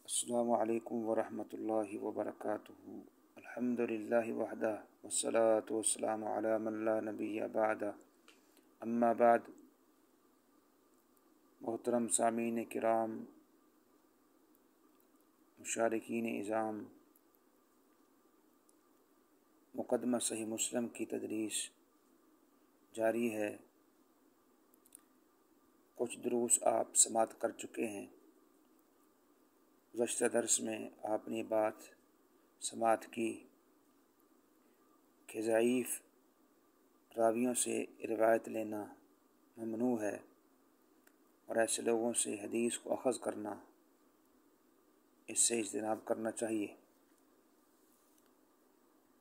السلام علیکم ورحمۃ اللہ وبرکاتہ۔ الحمد للہ وحدہ والصلاة والسلام علی من لا نبی بعدہ، اما بعد۔ محترم سامعین کرام، مشارکین اعظام، مقدمہ صحیح مسلم کی تدریس جاری ہے۔ کچھ دروس آپ سماعت کر چکے ہیں۔ گزشتہ درس میں آپ نے بات سماعت کی کہ ضعیف راویوں سے روایت لینا ممنوع ہے اور ایسے لوگوں سے حدیث کو اخذ کرنا، اس سے اجتناب کرنا چاہیے۔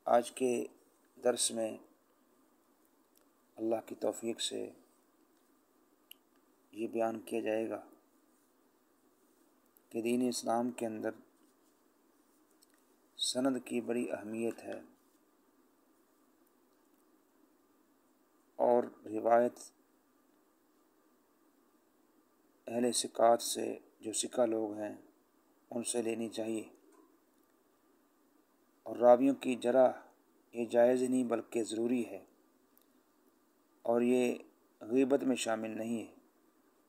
آج کے درس میں اللہ کی توفیق سے یہ بیان کیا جائے گا کہ دین اسلام کے اندر سند کی بڑی اہمیت ہے اور روایت اہل ثقات سے، جو ثقہ لوگ ہیں، ان سے لینی چاہیے۔ اور راویوں کی جرح یہ جائز نہیں بلکہ ضروری ہے، اور یہ غیبت میں شامل نہیں ہے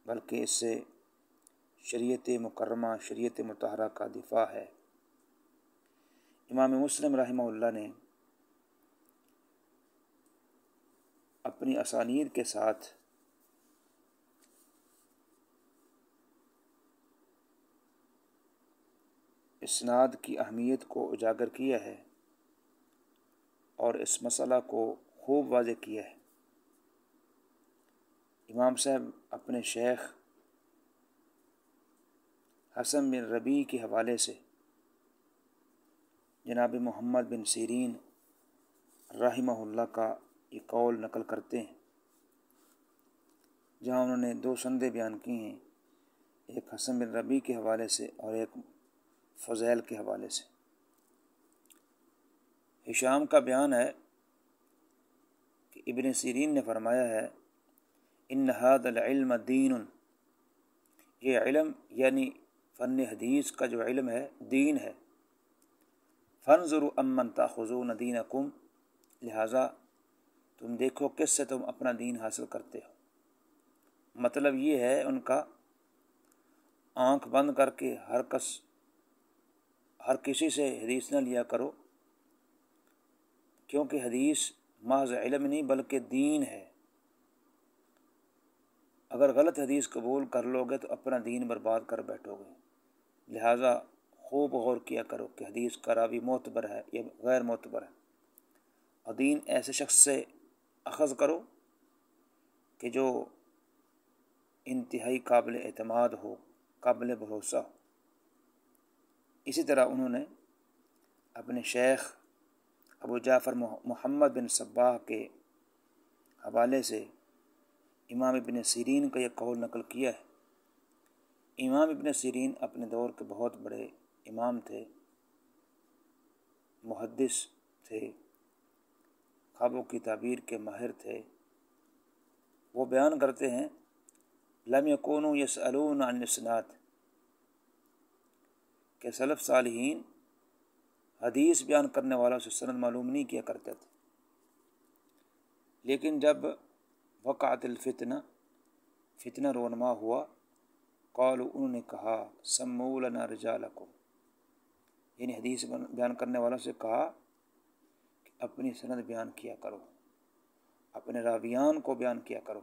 بلکہ اس سے شریعت مکرمہ، شریعت مطہرہ کا دفاع ہے۔ امام مسلم رحمہ اللہ نے اپنی اسانید کے ساتھ اسناد کی اہمیت کو اجاگر کیا ہے اور اس مسئلہ کو خوب واضح کیا ہے۔ امام صاحب اپنے شیخ حسن بن ربیع کے حوالے سے جناب محمد بن سیرین رحمہ اللہ کا یہ قول نقل کرتے ہیں، جہاں انہوں نے دو سندیں بیان کی ہیں، ایک حسن بن ربیع کے حوالے سے اور ایک فضیل کے حوالے سے۔ ہشام کا بیان ہے کہ ابن سیرین نے فرمایا ہے، ان ھذا العلم دین، یہ علم یعنی فن حدیث کا جو علم ہے دین ہے۔ فانظروا امن تاخذون دینکم، لہٰذا تم دیکھو کس سے تم اپنا دین حاصل کرتے ہو۔ مطلب یہ ہے ان کا آنکھ بند کر کے ہر کسی سے حدیث نہ لیا کرو، کیونکہ حدیث محض علم نہیں بلکہ دین ہے۔ اگر غلط حدیث قبول کر لو گے تو اپنا دین برباد کر بیٹھو گے، لہٰذا خوب غور کیا کرو کہ حدیث کا راوی معتبر ہے یا غیر معتبر ہے، اور دین ایسے شخص سے اخذ کرو کہ جو انتہائی قابل اعتماد ہو، قابل بھروسہ ہو۔ اسی طرح انہوں نے اپنے شیخ ابو جعفر محمد بن صباح کے حوالے سے امام ابن سیرین کا یہ قول نقل کیا ہے۔ امام ابن سیرین اپنے دور کے بہت بڑے امام تھے، محدث تھے، خوابوں کی تعبیر کے ماہر تھے۔ وہ بیان کرتے ہیں، لم یکونوا یسألون عن الاسناد، کہ سلف صالحین حدیث بیان کرنے والوں سے سند معلوم نہیں کیا کرتے تھے، لیکن جب وقعت الفتنہ، فتنہ رونما ہوا، قالوا، انہوں نے کہا، سموا لنا رجالکم، یعنی حدیث بیان کرنے والوں سے کہا کہ اپنی سند بیان کیا کرو، اپنے راویان کو بیان کیا کرو۔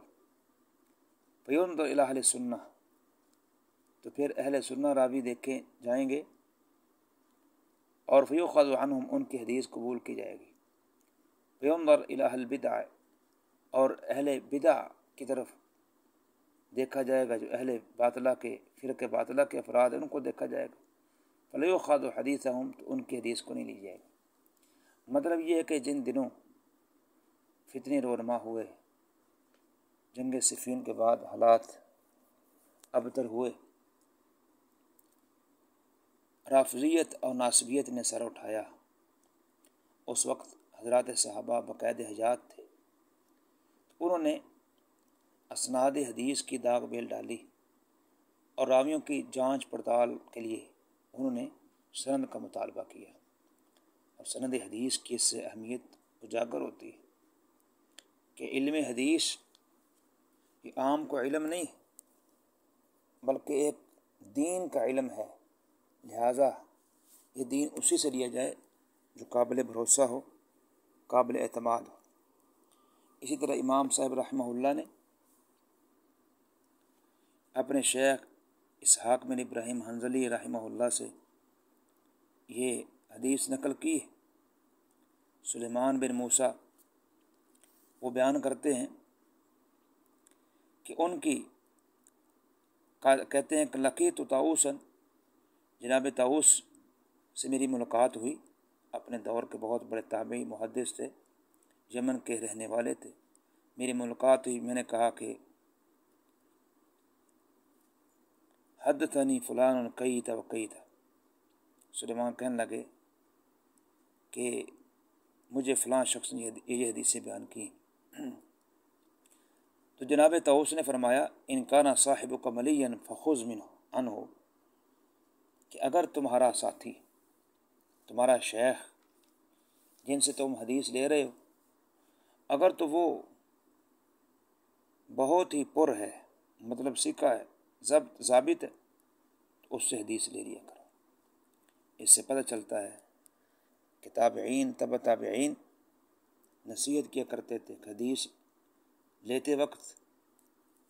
فینظر الی اہل سنہ، تو پھر اہل سنہ راوی دیکھے جائیں گے، اور فیؤخذ عنہم، ان کی حدیث قبول کی جائے گی۔ فینظر الی اہل البدع، اور اہل بدع کی طرف دیکھا جائے گا، جو اہل باطلہ کے فرقے باطلہ کے افراد ہیں ان کو دیکھا جائے گا۔ فلیؤخذ حدیثہم، تو ان کی حدیث کو نہیں لی جائے گی۔ مطلب یہ ہے کہ جن دنوں فتنے رونما ہوئے، جنگ صفین کے بعد حالات ابتر ہوئے، رافضیت اور ناصبیت نے سر اٹھایا، اس وقت حضرات صحابہ بقید حیات تھے، انہوں نے اسناد حدیث کی داغ بیل ڈالی اور راویوں کی جانچ پڑتال کے لیے انہوں نے سند کا مطالبہ کیا، اور سند حدیث کی اس سے اہمیت اجاگر ہوتی ہے کہ علم حدیث یہ عام کو علم نہیں بلکہ ایک دین کا علم ہے، لہٰذا یہ دین اسی سے لیا جائے جو قابل بھروسہ ہو، قابل اعتماد ہو۔ اسی طرح امام صاحب رحمہ اللہ نے اپنے شیخ اسحاق بن ابراہیم حنظلی رحمہ اللہ سے یہ حدیث نقل کی۔ سلیمان بن موسیٰ وہ بیان کرتے ہیں کہ ان کی کہتے ہیں کہ لقیت طاؤوسن، جناب طاؤوس سے میری ملاقات ہوئی، اپنے دور کے بہت بڑے تابعی محدث تھے، یمن کے رہنے والے تھے۔ میری ملاقات ہوئی، میں نے کہا کہ حدثنی فلان کیت و کیت۔ سلیمان کہنے لگے کہ مجھے فلاں شخص نے یہ حدیثیں بیان کی۔ تو جناب طاؤوس نے فرمایا ان کان صاحبک ملیا فخذ عنہ، کہ اگر تمہارا ساتھی، تمہارا شیخ جن سے تم حدیث لے رہے ہو، اگر تو وہ بہت ہی پر ہے، مطلب سیکھا ہے، ضابط ہے، تو اس سے حدیث لے لیا کرو۔ اس سے پتہ چلتا ہے کہ تابعین، تبع تابعین نصیحت کیا کرتے تھے کہ حدیث لیتے وقت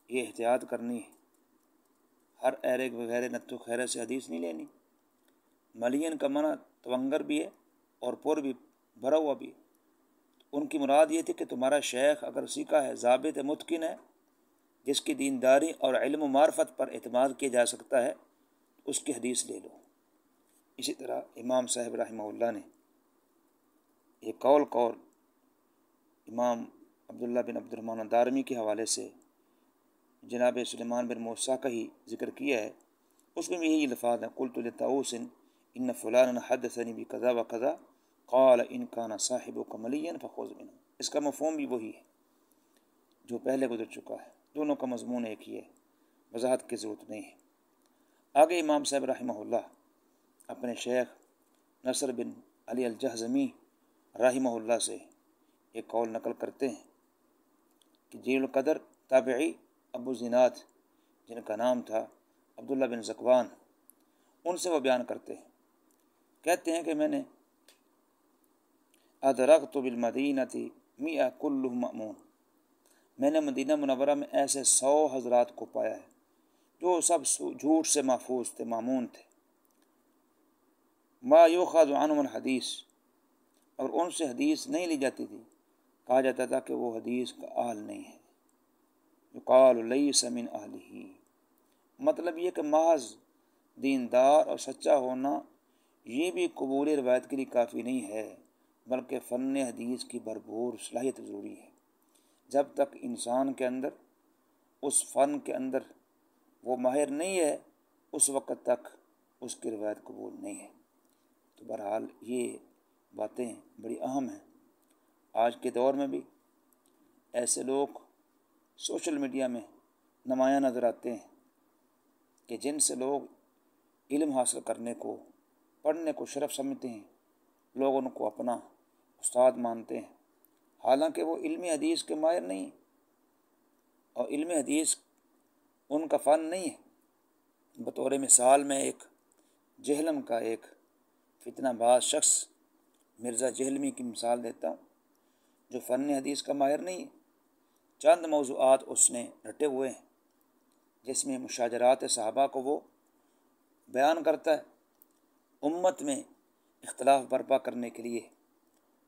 یہ احتیاط کرنی ہے، ہر ایرے وغیرہ نتو خیرے سے حدیث نہیں لینی۔ ملین کا معنی تونگر بھی ہے اور پر بھی، بھرا ہوا بھی۔ ان کی مراد یہ تھی کہ تمہارا شیخ اگر سیکھا ہے، ضابط ہے، متقن ہے، جس کی دینداری اور علم و معرفت پر اعتماد کیا جا سکتا ہے، اس کی حدیث لے لو۔ اسی طرح امام صاحب رحمہ اللہ نے ایک قول امام عبداللہ بن عبد الرحمن دارمی کے حوالے سے جناب سلیمان بن موسیٰ کا ہی ذکر کیا ہے، اس میں بھی یہی الفاظ ہیں، قلت لطاؤوس ان فلانا حدثنی بکذا و کذا قال ان کان صاحبک ملیا فخذ منہ۔ اس کا مفہوم بھی وہی ہے جو پہلے گزر چکا ہے، دونوں کا مضمون ایک ہی ہے، وضاحت کی ضرورت نہیں ہے۔ آگے امام صاحب رحمہ اللہ اپنے شیخ نصر بن علی الجہضمی رحمہ اللہ سے ایک قول نقل کرتے ہیں کہ جلیل القدر تابعی ابو زناد، جن کا نام تھا عبداللہ بن ذکوان، ان سے وہ بیان کرتے ہیں، کہتے ہیں کہ میں نے ادرکت بالمدینۃ 100 کلہم مأمون، میں نے مدینہ منورہ میں ایسے 100 حضرات کو پایا ہے جو سب جھوٹ سے محفوظ تھے، مامون تھے۔ ما یؤخذ عنہم الحدیث، اور ان سے حدیث نہیں لی جاتی تھی، کہا جاتا تھا کہ وہ حدیث کا اہل نہیں ہے، یقال لیس من اہلہ، مطلب یہ کہ محض دیندار اور سچا ہونا یہ بھی قبول روایت کے لیے کافی نہیں ہے، بلکہ فن حدیث کی بھرپور صلاحیت ضروری ہے۔ جب تک انسان کے اندر اس فن کے اندر وہ ماہر نہیں ہے، اس وقت تک اس کی روایت قبول نہیں ہے۔ تو بہرحال یہ باتیں بڑی اہم ہیں۔ آج کے دور میں بھی ایسے لوگ سوشل میڈیا میں نمایاں نظر آتے ہیں کہ جن سے لوگ علم حاصل کرنے کو، پڑھنے کو شرف سمجھتے ہیں، لوگ ان کو اپنا استاد مانتے ہیں، حالانکہ وہ علم حدیث کے ماہر نہیں، اور علم حدیث ان کا فن نہیں ہے۔ بطور مثال میں ایک جہلم کا ایک فتنہ باز شخص مرزا جہلمی کی مثال دیتا ہوں، جو فن حدیث کا ماہر نہیں ہے۔ چند موضوعات اس نے رٹے ہوئے ہیں جس میں مشاجرات صحابہ کو وہ بیان کرتا ہے، امت میں اختلاف برپا کرنے کے لیے،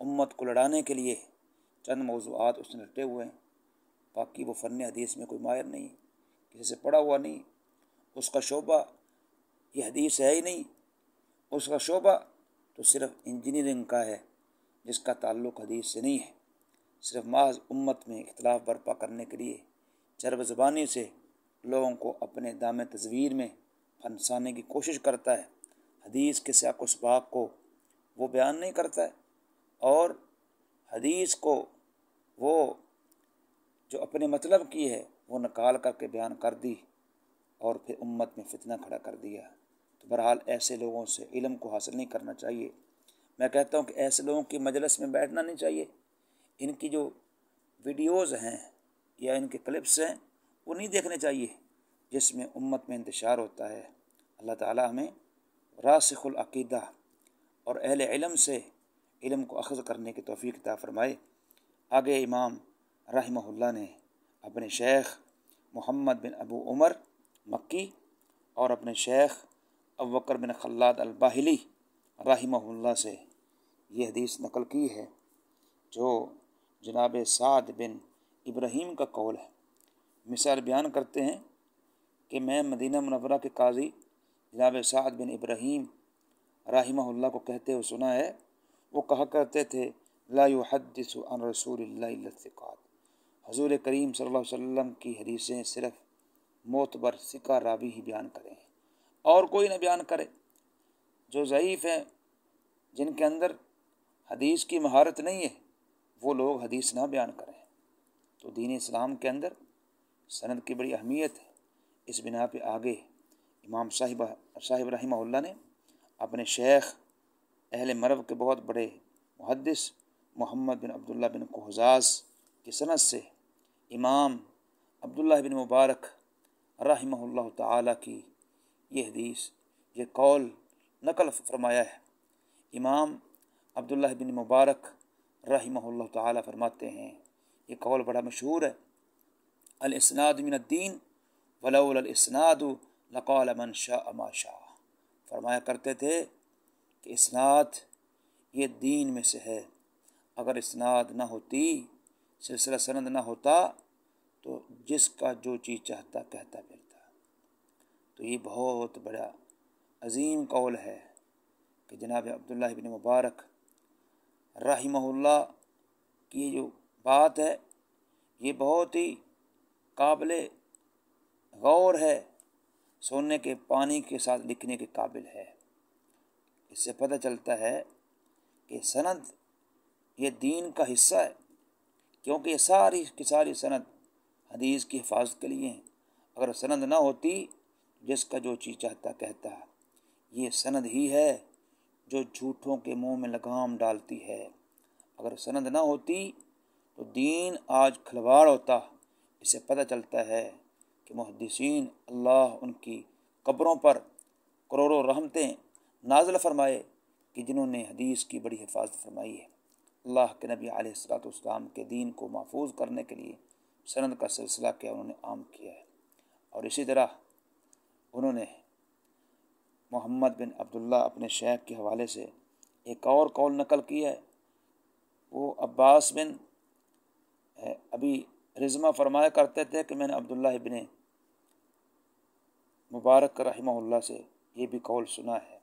امت کو لڑانے کے لیے چند موضوعات اس نے رٹے ہوئے ہیں، باقی وہ فن حدیث میں کوئی ماہر نہیں، کسی سے پڑھا ہوا نہیں، اس کا شعبہ یہ حدیث ہے ہی نہیں، اس کا شعبہ تو صرف انجینئرنگ کا ہے جس کا تعلق حدیث سے نہیں ہے، صرف محض امت میں اختلاف برپا کرنے کے لیے چرب زبانی سے لوگوں کو اپنے دام تزویر میں پھنسانے کی کوشش کرتا ہے، حدیث کے سیاق و سباق کو وہ بیان نہیں کرتا ہے، اور حدیث کو وہ جو اپنے مطلب کی ہے وہ نکال کر کے بیان کر دی، اور پھر امت میں فتنہ کھڑا کر دیا۔ تو بہرحال ایسے لوگوں سے علم کو حاصل نہیں کرنا چاہیے۔ میں کہتا ہوں کہ ایسے لوگوں کی مجلس میں بیٹھنا نہیں چاہیے۔ ان کی جو ویڈیوز ہیں یا ان کے کلپس ہیں وہ نہیں دیکھنے چاہیے جس میں امت میں انتشار ہوتا ہے۔ اللہ تعالیٰ ہمیں راسخ العقیدہ اور اہل علم سے علم کو اخذ کرنے کی توفیق عطا فرمائے۔ آگے امام رحمہ اللہ نے اپنے شیخ محمد بن ابو عمر مکی اور اپنے شیخ ابوبکر بن خلاد الباہلی رحمہ اللہ سے یہ حدیث نقل کی ہے جو جناب سعد بن ابراہیم کا قول ہے۔ مثال بیان کرتے ہیں کہ میں مدینہ منورہ کے قاضی جناب سعد بن ابراہیم رحمہ اللہ کو کہتے ہوئے سنا ہے، وہ کہا کرتے تھے لا یحدث عن رسول اللہ الا الثقات، حضور کریم صلی اللہ علیہ وسلم کی حدیثیں صرف معتبر ثقہ راوی ہی بیان کریں اور کوئی نہ بیان کرے۔ جو ضعیف ہیں، جن کے اندر حدیث کی مہارت نہیں ہے، وہ لوگ حدیث نہ بیان کریں۔ تو دین اسلام کے اندر سند کی بڑی اہمیت ہے۔ اس بنا پہ آگے امام صاحب رحمہ اللہ نے اپنے شیخ اہل مرو کے بہت بڑے محدث محمد بن عبداللہ بن قہزاز کی سند سے امام عبداللہ بن مبارک رحمہ اللہ تعالیٰ کی یہ حدیث، یہ قول نقل فرمایا ہے۔ امام عبداللہ بن مبارک رحمہ اللہ تعالیٰ فرماتے ہیں، یہ قول بڑا مشہور ہے، الاسناد من الدین ولولا الاسناد لقال من شاء ما شاء۔ فرمایا کرتے تھے کہ اسناد یہ دین میں سے ہے، اگر اسناد نہ ہوتی، سلسلہ سند نہ ہوتا تو جس کا جو چیز چاہتا کہتا پھرتا۔ تو یہ بہت بڑا عظیم قول ہے کہ جناب عبداللہ بن مبارک رحمہ اللہ کی یہ جو بات ہے یہ بہت ہی قابل غور ہے، سونے کے پانی کے ساتھ لکھنے کے قابل ہے۔ اس سے پتہ چلتا ہے کہ سند یہ دین کا حصہ ہے، کیونکہ یہ ساری کی ساری سند حدیث کی حفاظت کے لیے ہیں۔ اگر سند نہ ہوتی، جس کا جو چیز چاہتا کہتا، یہ سند ہی ہے جو جھوٹوں کے منہ میں لگام ڈالتی ہے۔ اگر سند نہ ہوتی تو دین آج کھلواڑ ہوتا۔ اس سے پتہ چلتا ہے کہ محدثین اللہ ان کی قبروں پر کروڑوں رحمتیں نازل فرمائے کہ جنہوں نے حدیث کی بڑی حفاظت فرمائی ہے۔ اللہ کے نبی علیہ الصلوۃ والسلام کے دین کو محفوظ کرنے کے لیے سند کا سلسلہ کیا انہوں نے عام کیا ہے۔ اور اسی طرح انہوں نے محمد بن عبداللہ اپنے شیخ کے حوالے سے ایک اور قول نقل کیا ہے۔ وہ عباس بن ابی رزمہ فرمایا کرتے تھے کہ میں نے عبداللہ ابن مبارک رحمہ اللہ سے یہ بھی قول سنا ہے۔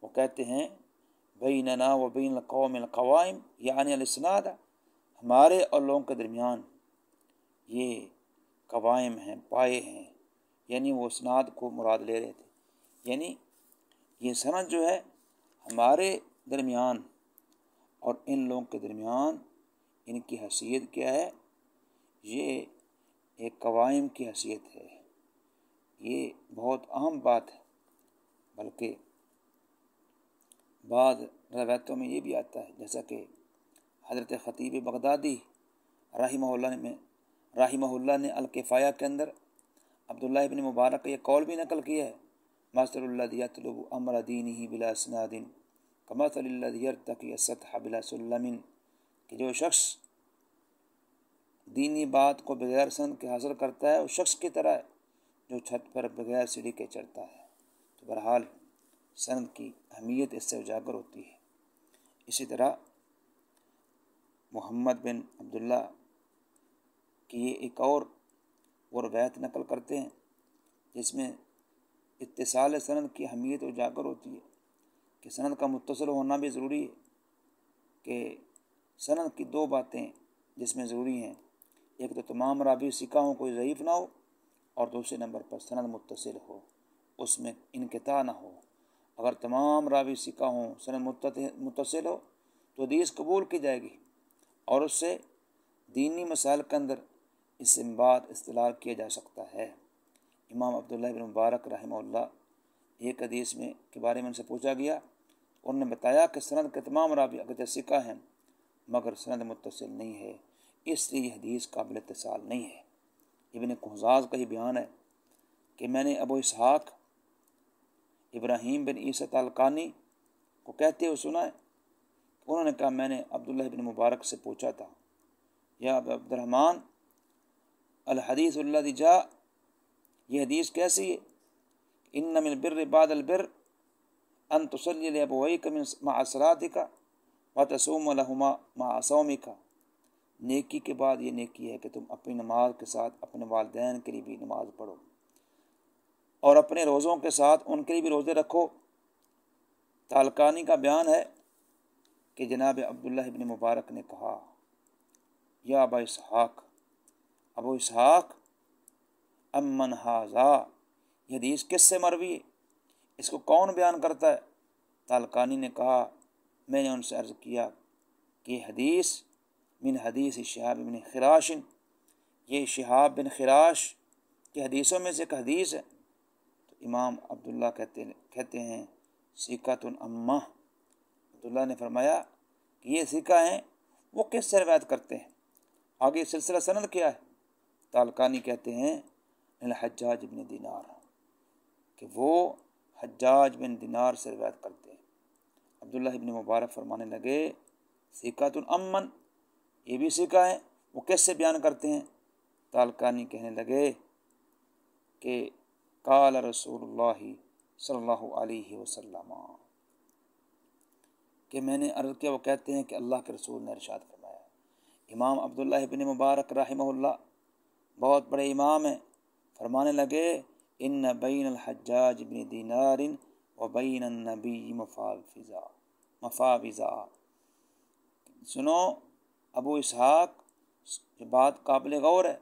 وہ کہتے ہیں بیننا و بین القوم القوائم یعنی الاسناد، ہمارے اور لوگوں کے درمیان یہ قوائم ہیں، پائے ہیں، یعنی وہ اسناد کو مراد لے رہے تھے، یعنی یہ سند جو ہے ہمارے درمیان اور ان لوگوں کے درمیان ان کی حیثیت کیا ہے، یہ ایک قوائم کی حیثیت ہے۔ یہ بہت اہم بات ہے، بلکہ بعض روایتوں میں یہ بھی آتا ہے، جیسا کہ حضرت خطیب بغدادی رحمہ اللہ نے الکفایہ کے اندر عبداللہ ابن مبارک کا یہ قول بھی نقل کیا ہے، مثل الذی یطلب امر دینہ بلا اسناد کمثل الذی یرتقی السطح بلا سلم، کہ جو شخص دینی بات کو بغیر سند کے حاصل کرتا ہے اس شخص کی طرح ہے جو چھت پر بغیر سیڑھی کے چڑھتا ہے۔ تو بہرحال سند کی اہمیت اس سے اجاگر ہوتی ہے۔ اسی طرح محمد بن عبداللہ کی یہ ایک اور وہ روایت نقل کرتے ہیں جس میں اتصال سند کی اہمیت اجاگر ہوتی ہے کہ سند کا متصل ہونا بھی ضروری ہے، کہ سند کی دو باتیں جس میں ضروری ہیں، ایک تو تمام راوی ثقہ ہوں، کوئی ضعیف نہ ہو، اور دوسرے نمبر پر سند متصل ہو، اس میں انقطاع نہ ہو۔ اگر تمام راوی ثقہ ہوں، سند متصل ہو تو حدیث قبول کی جائے گی اور اس سے دینی مسائل کے اندر استنباط استدلال کیا جا سکتا ہے۔ امام عبداللہ بن مبارک رحمہ اللہ ایک حدیث میں کے بارے میں ان سے پوچھا گیا، انہوں نے بتایا کہ سند کے تمام راوی اگرچہ ثقہ ہیں مگر سند متصل نہیں ہے، اس لیے یہ حدیث قابل اتصال نہیں ہے۔ ابن قحزاز کا یہ بیان ہے کہ میں نے ابو اسحاق ابراہیم بن عیسیٰ طالقانی کو کہتے ہوئے سنا ہے، انہوں نے کہا میں نے عبداللہ بن مبارک سے پوچھا تھا، یا ابا عبد الرحمن الحدیث الذی جاء، یہ حدیث کیسی ہے؟ ان من البر بعد البر ان تصلی لابویک مع صلاتک وتصوم لہما مع صومک، نیکی کے بعد یہ نیکی ہے کہ تم اپنی نماز کے ساتھ اپنے والدین کے لیے بھی نماز پڑھو اور اپنے روزوں کے ساتھ ان کے لیے بھی روزے رکھو۔ طالقانی کا بیان ہے کہ جناب عبداللہ ابن مبارک نے کہا، یا ابا اسحاق، ابو اسحاق، امن ھذا، یہ حدیث کس سے مروی ہے، اس کو کون بیان کرتا ہے؟ طالقانی نے کہا، میں نے ان سے عرض کیا کہ یہ حدیث من حدیث شہاب بن خراش، یہ شہاب بن خراش کی حدیثوں میں سے ایک حدیث ہے۔ تو امام عبداللہ کہتے ہیں ثقۃ امہ، عبداللہ نے فرمایا کہ یہ ثقہ ہیں، وہ کس سے روایت کرتے ہیں؟ آگے سلسلہ سند کیا ہے؟ طالقانی کہتے ہیں الحجاج بن دینار، کہ وہ حجاج بن دینار سے روایت کرتے ہیں۔ عبداللہ ابن مبارک فرمانے لگے ثقۃ امن، یہ بھی ثقہ ہیں، وہ کس سے بیان کرتے ہیں؟ طالقانی کہنے لگے کہ قال رسول اللہ صلی اللہ علیہ وسلم، کہ میں نے عرض کیا، وہ کہتے ہیں کہ اللہ کے رسول نے ارشاد فرمایا۔ امام عبداللہ ابن مبارک رحمہ اللہ بہت بڑے امام ہیں، فرمانے لگے ان بین الحجاج بن دینار و بین النبی مفاوضہ، سنو ابو اسحاق، یہ بات قابل غور ہے،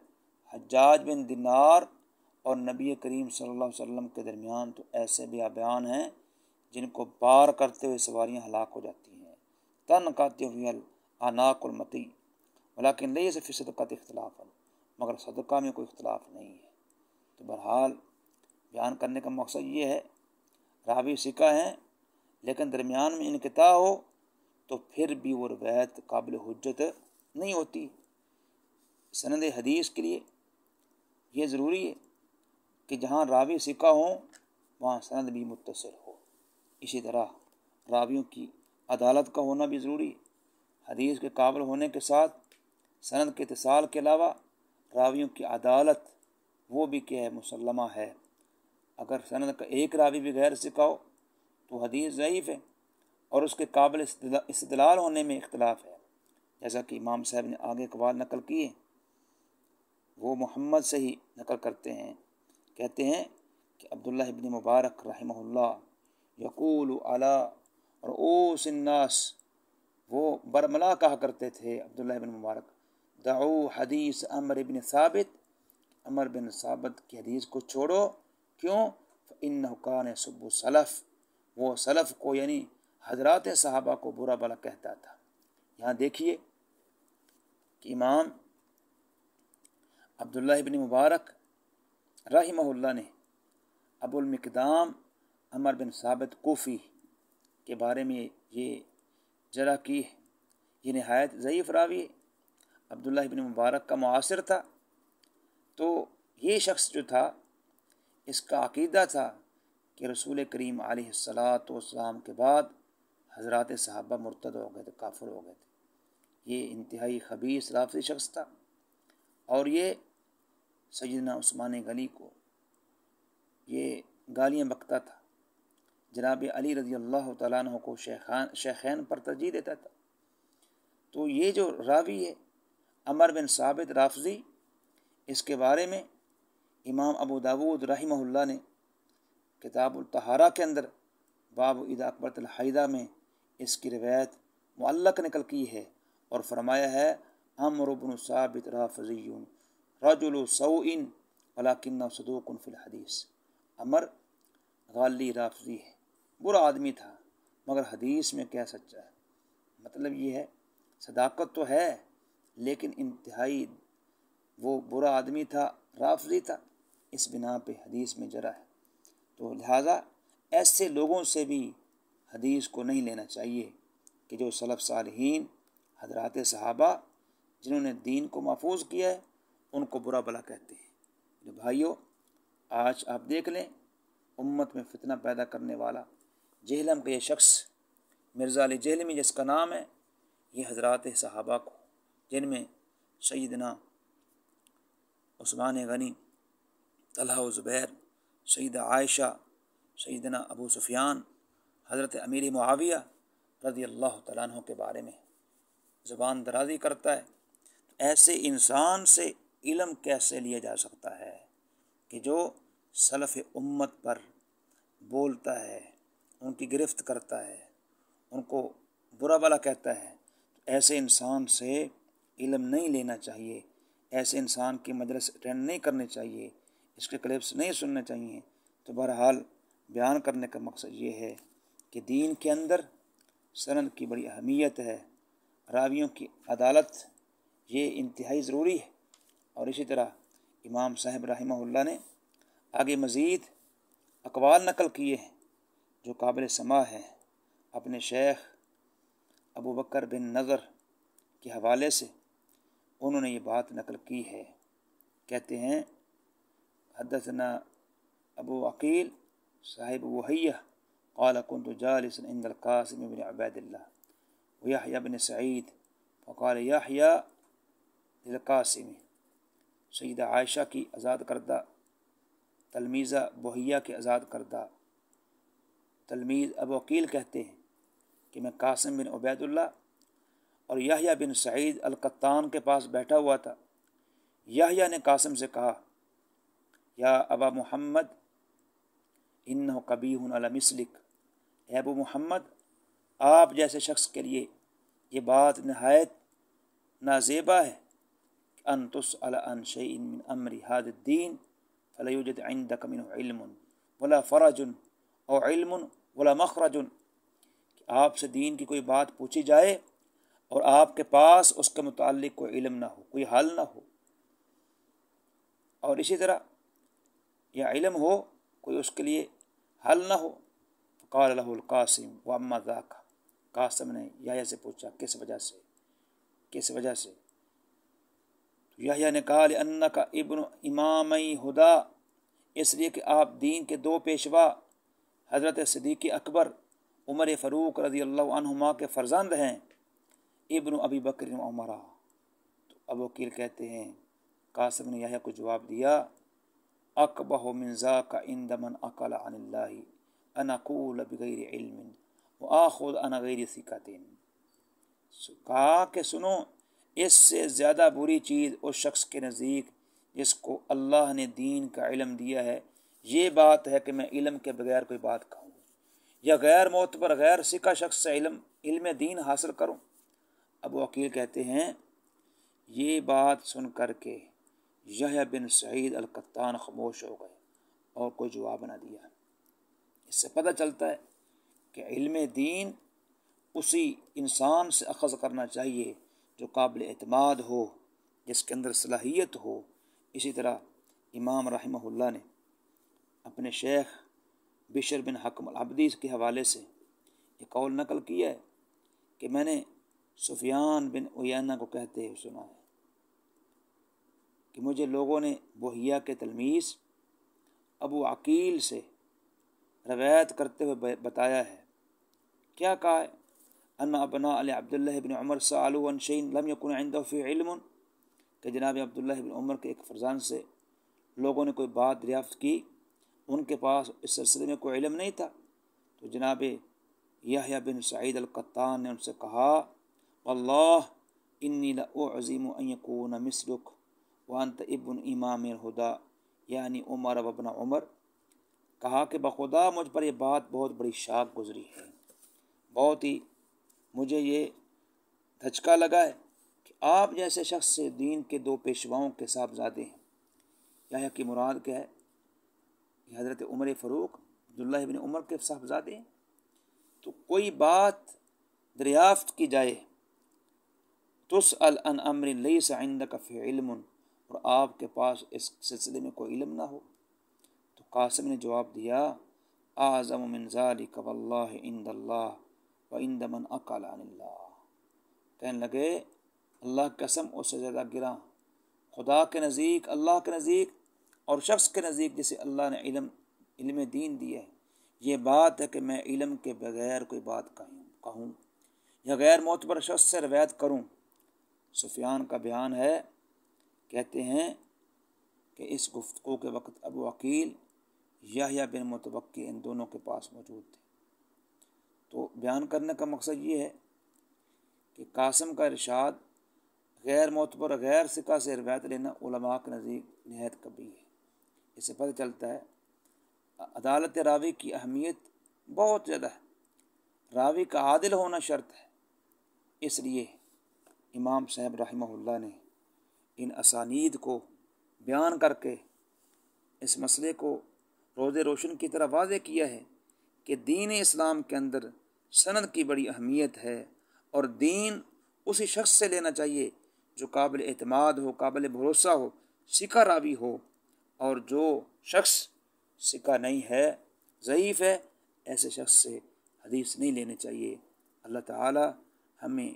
حجاج بن دینار اور نبی کریم صلی اللہ علیہ وسلم کے درمیان تو ایسے بیان ہیں جن کو پار کرتے ہوئے سواریاں ہلاک ہو جاتی ہیں، تنقطع ہوئی الاعناق المطی ولیکن لیس فی صدقۃ اختلاف، مگر صدقہ میں کوئی اختلاف نہیں ہے۔ تو بہرحال بیان کرنے کا مقصد یہ ہے، راوی ثقہ ہیں لیکن درمیان میں انقطاع ہو تو پھر بھی وہ روایت قابل حجت نہیں ہوتی۔ سند حدیث کے لیے یہ ضروری ہے کہ جہاں راوی ثقہ ہوں وہاں سند بھی متصل ہو، اسی طرح راویوں کی عدالت کا ہونا بھی ضروری ہے۔ حدیث کے قابل ہونے کے ساتھ سند کے اتصال کے علاوہ راویوں کی عدالت وہ بھی کیا ہے، مسلمہ ہے۔ اگر سند کا ایک راوی بھی غیر ثقہ ہو تو حدیث ضعیف ہے اور اس کے قابل استدلال ہونے میں اختلاف ہے، جیسا کہ امام صاحب نے آگے اقوال نقل کیے، وہ محمد سے ہی نقل کرتے ہیں، کہتے ہیں کہ عبداللہ ابن مبارک رحمہ اللہ یقول علی رؤوس الناس، وہ برملا کہا کرتے تھے عبداللہ ابن مبارک، دعو حدیث عمر بن ثابت، عمر بن ثابت کی حدیث کو چھوڑو، کیوں؟ فإنہ کان یسب السلف، وہ سلف کو یعنی حضرات صحابہ کو برا بلا کہتا تھا۔ یہاں دیکھیے کہ امام عبداللہ ابن مبارک رحمہ اللہ نے ابو المقدام عمر بن ثابت کوفی کے بارے میں یہ جرح کی ہے، یہ نہایت ضعیف راوی ہے، عبداللہ ابن مبارک کا معاصر تھا، تو یہ شخص جو تھا اس کا عقیدہ تھا کہ رسول کریم علیہ السلام کے بعد حضرات صحابہ مرتد ہو گئے تھے، کافر ہو گئے تھے۔ یہ انتہائی خبیث رافضی شخص تھا اور یہ سیدنا عثمان غنی کو یہ گالیاں بکتا تھا، جناب علی رضی اللہ تعالیٰ عنہ کو شیخین پر ترجیح دیتا تھا۔ تو یہ جو راوی ہے عمر بن ثابت رافضی، اس کے بارے میں امام ابو داود رحمہ اللہ نے کتاب الطہارہ کے اندر باب اذا اکبرت الحیضہ میں اس کی روایت معلق نقل کی ہے اور فرمایا ہے عمرو بن ثابت رافضی رجل سوء ولکنہ صدوق فی الحدیث، عمر غالی رافضی ہے، برا آدمی تھا مگر حدیث میں کیا سچا ہے۔ مطلب یہ ہے صداقت تو ہے لیکن انتہائی وہ برا آدمی تھا، رافضی تھا، اس بنا پہ حدیث میں جرح ہے۔ تو لہٰذا ایسے لوگوں سے بھی حدیث کو نہیں لینا چاہیے کہ جو سلف صالحین حضرات صحابہ جنہوں نے دین کو محفوظ کیا ہے ان کو برا بھلا کہتے ہیں۔ بھائیو، آج آپ دیکھ لیں امت میں فتنہ پیدا کرنے والا جہلم کا یہ شخص مرزا علی جہلمی جس کا نام ہے، یہ حضرات صحابہ کو، جن میں سیدنا عثمان غنی، طلحہ و زبیر، سیدہ عائشہ، سیدنا ابو سفیان، حضرت امیر معاویہ رضی اللہ تعالیٰ عنہ کے بارے میں زبان درازی کرتا ہے، ایسے انسان سے علم کیسے لیا جا سکتا ہے کہ جو سلف امت پر بولتا ہے، ان کی گرفت کرتا ہے، ان کو برا بھلا کہتا ہے؟ ایسے انسان سے علم نہیں لینا چاہیے، ایسے انسان کی مجلس اٹینڈ نہیں کرنے چاہیے، اس کے کلپس نہیں سننے چاہیے۔ تو بہرحال بیان کرنے کا مقصد یہ ہے کہ دین کے اندر سند کی بڑی اہمیت ہے، راویوں کی عدالت یہ انتہائی ضروری ہے۔ اور اسی طرح امام صاحب رحمہ اللہ نے آگے مزید اقوال نقل کیے ہیں جو قابل سماع ہیں اپنے شیخ ابو بکر بن نضر کے حوالے سے۔ انہوں نے یہ بات نقل کی ہے، کہتے ہیں حدثنا ابو عقیل صاحب وحیہ قال كنت جالسا عند القاسم بن عبید اللہ ويحيى بن سعید فقال يحيى للقاسم، سیدہ عائشہ کی آزاد کردہ تلمیزہ بوحیہ کے آزاد کردہ تلمیذ ابو عقیل کہتے ہیں کہ میں قاسم بن عبید اللہ اور یحییٰ بن سعید القطان کے پاس بیٹھا ہوا تھا۔ یحییٰ نے قاسم سے کہا، یا ابا محمد انہ قبیح علی مثلک، اے ابو محمد آپ جیسے شخص کے لیے یہ بات نہایت نازیبا ہے کہ ان تسأل عن شیء من امر هذا الدین فلا یوجد عندک منہ علم ولا فرج او علم ولا مخرج، کہ آپ سے دین کی کوئی بات پوچھی جائے اور آپ کے پاس اس کے متعلق کوئی علم نہ ہو، کوئی حل نہ ہو، اور اسی طرح یا علم ہو کوئی اس کے لیے حل نہ ہو۔ قال له القاسم واما ذاک، قاسم نے یحییٰ سے پوچھا کس وجہ سے؟ یحییٰ نے کہا لأنک ابن امامی ہدا، اس لیے کہ آپ دین کے دو پیشوا حضرت صدیق اکبر عمر فاروق رضی اللہ عنہما کے فرزند ہیں، ابن ابی بکر و عمر۔ تو ابو وکیل کہتے ہیں قاسم نے یحییٰ کو جواب دیا، اقبح من ذاک عند من اقل عن اللہ ان اقول بغیر علم وآخذ عن غیر ثقۃ، کہا کہ سنو، اس سے زیادہ بری چیز اس شخص کے نزدیک جس کو اللہ نے دین کا علم دیا ہے یہ بات ہے کہ میں علم کے بغیر کوئی بات کہوں یا غیر معتبر غیر ثقہ شخص سے علم دین حاصل کروں۔ ابو عقیل کہتے ہیں یہ بات سن کر کے یحییٰ بن سعید القطان خاموش ہو گئے اور کوئی جواب نہ دیا۔ اس سے پتہ چلتا ہے کہ علم دین اسی انسان سے اخذ کرنا چاہیے جو قابل اعتماد ہو، جس کے اندر صلاحیت ہو۔ اسی طرح امام رحمہ اللہ نے اپنے شیخ بشر بن حکم العبدی کے حوالے سے یہ قول نقل کیا ہے کہ میں نے سفیان بن عیینہ کو کہتے ہوئے سنا ہے کہ مجھے لوگوں نے بوحیہ کے تلمیذ ابو عقیل سے روایت کرتے ہوئے بتایا ہے، کیا کہا ہے؟ ان ابناء علی عبداللہ بن عمر سألوا عن شیء لم یکن عنده فی علم، کہ جناب عبداللہ بن عمر کے ایک فرزند سے لوگوں نے کوئی بات دریافت کی، ان کے پاس اس سلسلے میں کوئی علم نہیں تھا۔ تو جناب یحییٰ بن سعید القطان نے ان سے کہا، واللہ انی لأعظم ان یکون مثلک وانت ابن امام الہدا، یعنی عمر وابن عمر، کہا کہ بخدا مجھ پر یہ بات بہت بڑی شاق گزری ہے، بہت ہی مجھے یہ دھچکا لگا ہے کہ آپ جیسے شخص سے دین کے دو پیشواؤں کے صاحبزادے ہیں۔ یحییٰ کی مراد کیا ہے؟ یہ حضرت عمر فاروق عبداللہ بن عمر کے صاحبزادے ہیں۔ تو کوئی بات دریافت کی جائے، تسأل عن امر لیس عندک فی علم، اور آپ کے پاس اس سلسلے میں کوئی علم نہ ہو، تو قاسم نے جواب دیا، اعظم من ذالک واللہ عند اللہ وعند من اقل عن اللہ. کہنے لگے اللہ کی قسم اس سے زیادہ گراں خدا کے نزدیک، اللہ کے نزدیک اور شخص کے نزدیک جسے اللہ نے علم دین دیا ہے، یہ بات ہے کہ میں علم کے بغیر کوئی بات کہوں یا غیر معتبر شخص سے روایت کروں. سفیان کا بیان ہے، کہتے ہیں کہ اس گفتگو کے وقت ابو عقیل یحییٰ بن متوکل ان دونوں کے پاس موجود تھے. تو بیان کرنے کا مقصد یہ ہے کہ قاسم کا ارشاد غیر معتبر غیر ثقہ سے روایت لینا علماء کے نزدیک نہایت کبھی ہے. اس سے پتہ چلتا ہے عدالت راوی کی اہمیت بہت زیادہ ہے. راوی کا عادل ہونا شرط ہے. اس لیے امام صاحب رحمہ اللہ نے ان اسانید کو بیان کر کے اس مسئلے کو روز روشن کی طرح واضح کیا ہے کہ دین اسلام کے اندر سند کی بڑی اہمیت ہے، اور دین اسی شخص سے لینا چاہیے جو قابل اعتماد ہو، قابل بھروسہ ہو، ثقہ راوی ہو. اور جو شخص ثقہ نہیں ہے، ضعیف ہے، ایسے شخص سے حدیث نہیں لینے چاہیے. اللہ تعالی ہمیں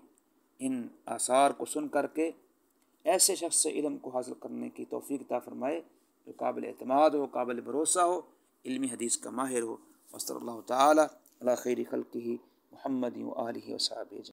ان آثار کو سن کر کے ایسے شخص سے علم کو حاصل کرنے کی توفیق عطا فرمائے جو قابل اعتماد ہو، قابل بھروسہ ہو، علمی حدیث کا ماہر ہو. وصلی اللہ تعالی علی خیر خلقہ محمد و آلہ و صحبہ.